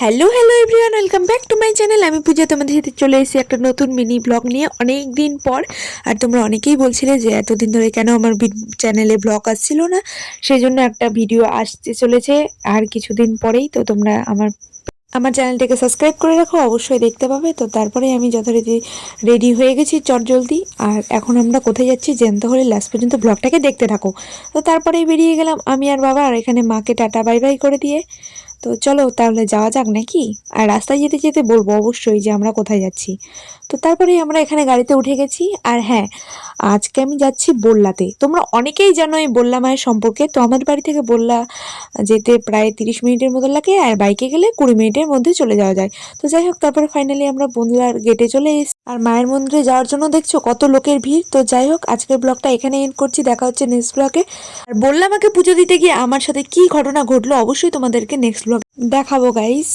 Hello everyone, welcome back to my channel. আমি পূজা তোমাদের সাথে চলে এসেছি একটা নতুন মিনি ব্লগ নিয়ে অনেক দিন পর। আর তোমরা অনেকেই বলছিলে যে এতদিন ধরে কেন আমার চ্যানেলে ব্লগ আসছিল না, সেই জন্য একটা ভিডিও আসতে চলেছে আর কিছুদিন পরেই। তো তোমরা আমার আমার চ্যানেলটাকে সাবস্ক্রাইব করে রাখো, অবশ্যই দেখতে পাবে। তো তারপরে আমি যথারীতি রেডি হয়ে গেছি চটজলদি। আর এখন আমরা কোথায় যাচ্ছি জানতে হলে লাস্ট পর্যন্ত ব্লগটাকে দেখতে থাকো। তো তারপরেই বেরিয়ে গেলাম আমি আর বাবা, আর এখানে মাকে টাটা বাই বাই করে দিয়ে। তো চলো তাহলে যাওয়া যাক নাকি। আর রাস্তায় যেতে যেতে বলবো অবশ্যই যে আমরা কোথায় যাচ্ছি। তো তারপরেই আমরা এখানে গাড়িতে উঠে গেছি। আর হ্যাঁ, আজকে আমি যাচ্ছি বললাতে। তোমরা অনেকেই জানো এই বললা মায়ের সম্পর্কে। তো আমার বাড়ি থেকে বললা যেতে প্রায় 30 মিনিটের মতো লাগে, আর বাইকে গেলে 20 মিনিটের মধ্যে চলে যাওয়া যায়। তো যাই হোক, তারপরে ফাইনালি আমরা বনলার গেটে চলে এসেছি। আর মায়ের মন্দিরে যাওয়ার জন্য দেখছো কত লোকের ভিড়। তো যাই হোক, আজকের ব্লগটা এখানে এন্ড করছি, দেখা হচ্ছে নেক্সট ব্লগে। আর বললাম আমাকে পুজো দিতে গিয়ে আমার সাথে কি ঘটনা ঘটলো অবশ্যই তোমাদেরকে নেক্সট ব্লগ দেখাবো গাইস।